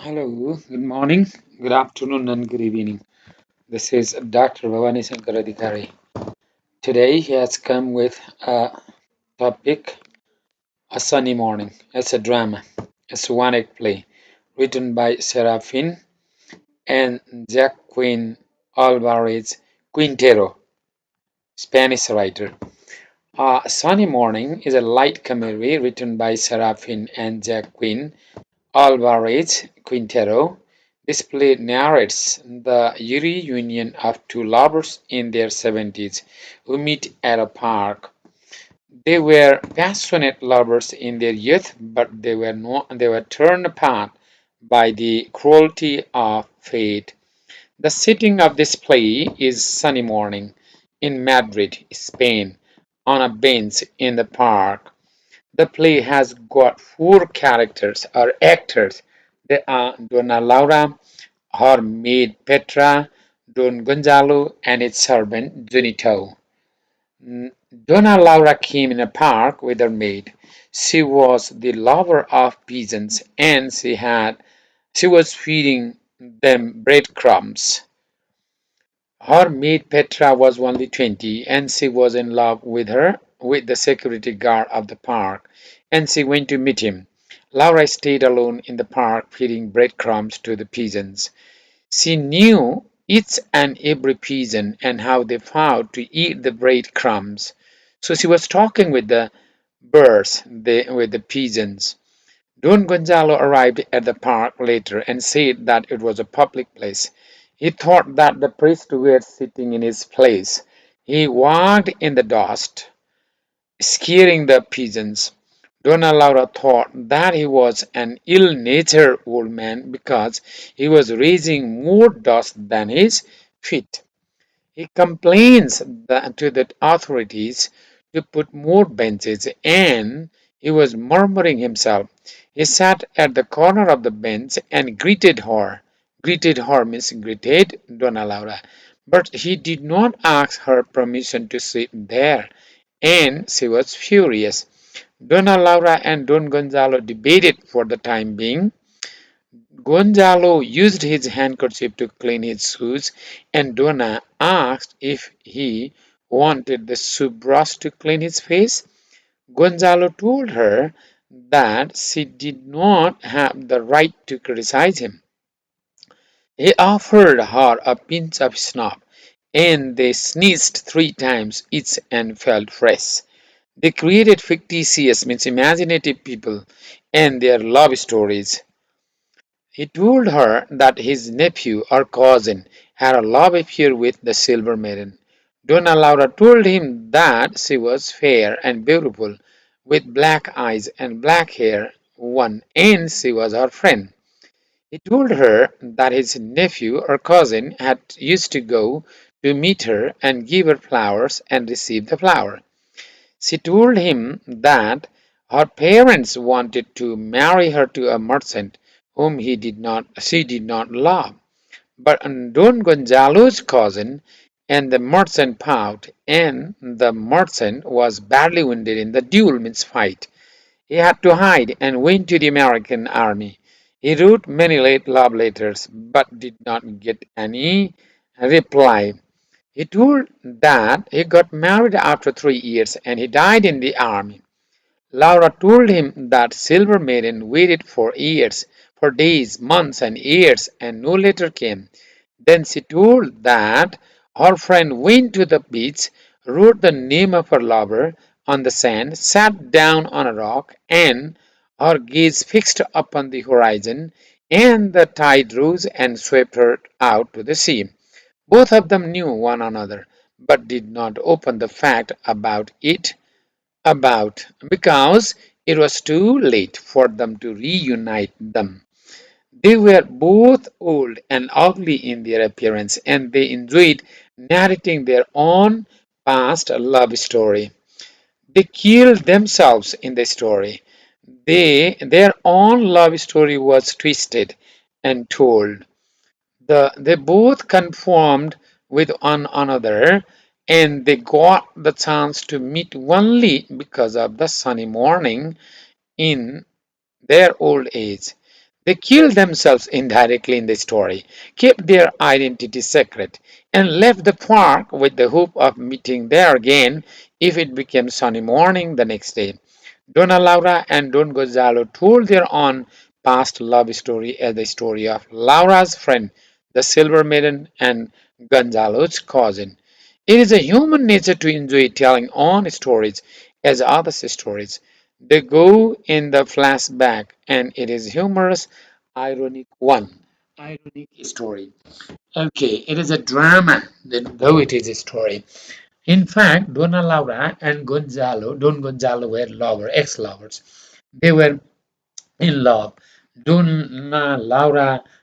Hello, good morning, good afternoon, and good evening. This is Dr.Bhawani Adhikari. Today he has come with a topic, A Sunny Morning. It's a drama, a swannic play written by Serafin and Joaquin Alvarez Quintero, Spanish writer. A Sunny Morning is a light comedy written by Serafin and Joaquin Alvarez Quintero. This play narrates the reunion of two lovers in their 70s who meet at a park. They were passionate lovers in their youth, but they were torn apart by the cruelty of fate. The setting of this play is sunny morning in Madrid, Spain, on a bench in the park. The play has got four characters or actors. They are Donna Laura, her maid Petra, Don Gonzalo, and its servant Junito. Donna Laura came in a park with her maid. She was the lover of pigeons, and she was feeding them breadcrumbs. Her maid Petra was only 20, and she was in love with the security guard of the park, and she went to meet him. Laura stayed alone in the park feeding breadcrumbs to the pigeons. She knew each and every pigeon and how they vowed to eat the breadcrumbs. So she was talking with the with the pigeons. Don Gonzalo arrived at the park later and said that it was a public place. He thought that the priests were sitting in his place. He walked in the dust, scaring the pigeons. Donna Laura thought that he was an ill-natured old man because he was raising more dust than his feet. He complains to the authorities to put more benches, and he was murmuring himself. He sat at the corner of the bench and greeted her. Greeted her means greeted Donna Laura. But he did not ask her permission to sit there, and she was furious. Donna Laura and Don Gonzalo debated for the time being. Gonzalo used his handkerchief to clean his shoes, and Donna asked if he wanted the soup brush to clean his face. Gonzalo told her that she did not have the right to criticize him. He offered her a pinch of snuff, and they sneezed 3 times each and felt fresh. They created fictitious, means imaginative people and their love stories. He told her that his nephew or cousin had a love affair with the Silver Maiden. Donna Laura told him that she was fair and beautiful, with black eyes and black hair, and she was her friend. He told her that his nephew or cousin had used to go to meet her and give her flowers and receive the flower. She told him that her parents wanted to marry her to a merchant whom she did not love. But Don Gonzalo's cousin and the merchant fought, and the merchant was badly wounded in the duel, means fight. He had to hide and went to the American army. He wrote many late love letters but did not get any reply. He told that he got married after 3 years and he died in the army. Laura told him that Silver Maiden waited for years, for days, months, and years, and no letter came. Then she told that her friend went to the beach, wrote the name of her lover on the sand, sat down on a rock, and her gaze fixed upon the horizon, and the tide rose and swept her out to the sea. Both of them knew one another, but did not open the fact about because it was too late for them to reunite them. They were both old and ugly in their appearance, and they enjoyed narrating their own past love story. They killed themselves in the story. Their own love story was twisted and told. They both conformed with one another, and they got the chance to meet only because of the sunny morning in their old age. They killed themselves indirectly in the story, kept their identity secret, and left the park with the hope of meeting there again if it became sunny morning the next day. Donna Laura and Don Gonzalo told their own past love story as the story of Laura's friend, the Silver Maiden, and Gonzalo's cousin. It is a human nature to enjoy telling own stories as others' stories. They go in the flashback, and it is humorous, ironic one. Ironic story. Okay, it is a drama, though it is a story. In fact, Donna Laura and Don Gonzalo were ex-lovers. They were in love. Don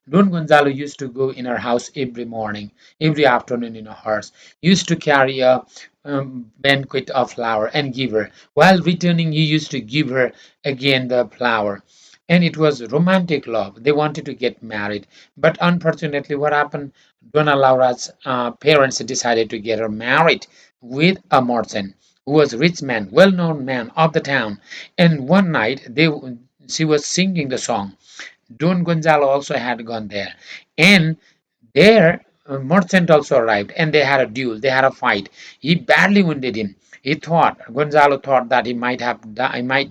Gonzalo used to go in her house every morning, every afternoon in a horse, used to carry a banquet of flour and give her. While returning, he used to give her again the flour. And it was romantic love. They wanted to get married. But unfortunately, what happened? Donna Laura's parents decided to get her married with a merchant who was a rich man, well-known man of the town. And one night, she was singing the song. Don Gonzalo also had gone there. And there, a merchant also arrived and they had a duel. They had a fight. He badly wounded him. Gonzalo thought that he might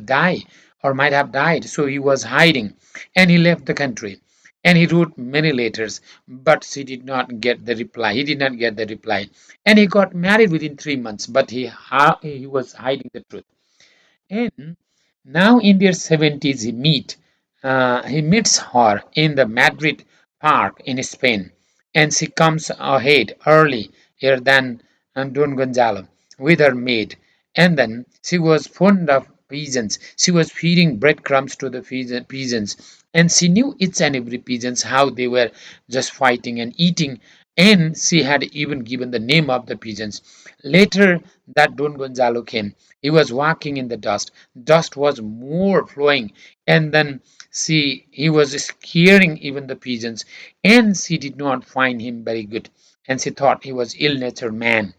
die or might have died. So he was hiding and he left the country. And he wrote many letters, but she did not get the reply. He did not get the reply. And he got married within 3 months, but he was hiding the truth. And now in their 70s, he meets her in the Madrid park in Spain, and she comes ahead earlier than Don Gonzalo with her maid. And then she was fond of pigeons. She was feeding breadcrumbs to the pigeons, and she knew each and every pigeons how they were just fighting and eating. And she had even given the name of the pigeons. Later, that Don Gonzalo came. He was walking in the dust. Dust was more flowing, and then he was scaring even the pigeons, and she did not find him very good, and she thought he was ill-natured man.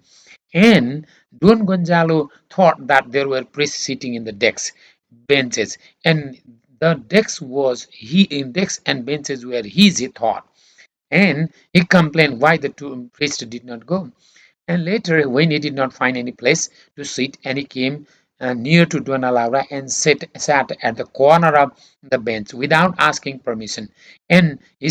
And Don Gonzalo thought that there were priests sitting in the decks, benches, and the decks and benches were his, he thought. And he complained why the two priests did not go. And later, when he did not find any place to sit, and he came near to Donna Laura and sat at the corner of the bench without asking permission. And he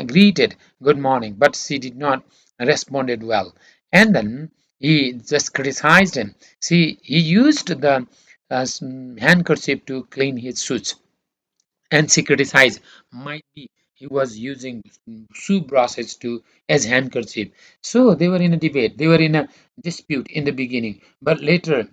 greeted, "Good morning," but she did not responded well. And then he just criticized him. See, he used the handkerchief to clean his shoes, and she criticized might be he was using shoe brushes to as handkerchief. So they were in a debate, they were in a dispute in the beginning, but later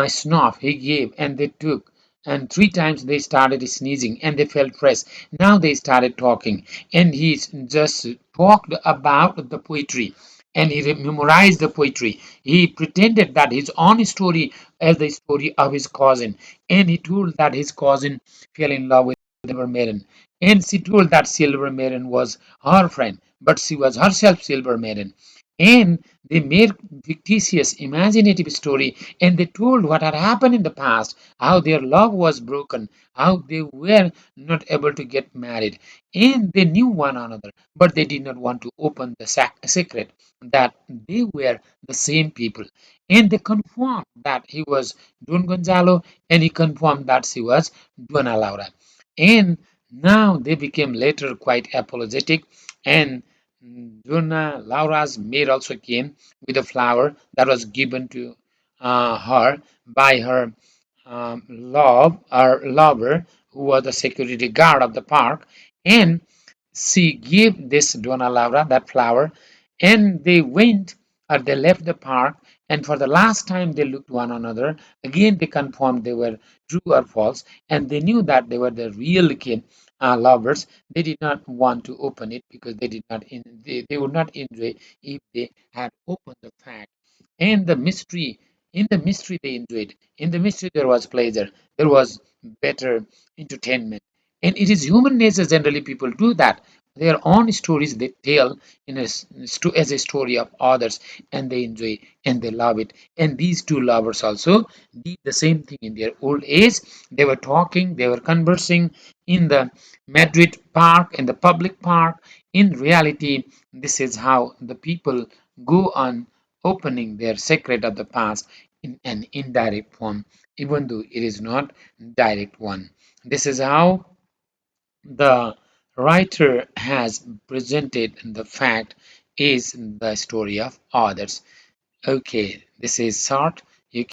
snuff he gave and they took, and 3 times they started sneezing and they felt fresh. Now they started talking, and he just talked about the poetry, and he memorized the poetry. He pretended that his own story as the story of his cousin, and he told that his cousin fell in love with Silver Maiden. And she told that Silver Maiden was her friend, but she was herself Silver Maiden. And they made fictitious, imaginative story, and they told what had happened in the past, how their love was broken, how they were not able to get married, and they knew one another, but they did not want to open the secret that they were the same people. And they confirmed that he was Don Gonzalo, and he confirmed that she was Dona Laura. And now they became later quite apologetic, and Donna Laura's maid also came with a flower that was given to her by her lover, who was the security guard of the park. And she gave this Donna Laura that flower, and they left the park, and for the last time they looked one another. Again, they confirmed they were true or false, and they knew that they were the real lovers. They did not want to open it because they would not enjoy if they had opened the fact. And in the mystery they enjoyed. In the mystery there was pleasure. There was better entertainment. And it is human nature generally people do that. their own stories they tell in as a story of others, and they enjoy and they love it. And these two lovers also did the same thing in their old age. They were talking, they were conversing in the Madrid park, in the public park. In reality, this is how the people go on opening their secret of the past in an indirect form, even though it is not direct one. This is how the writer has presented the fact is the story of others. Okay, this is short. You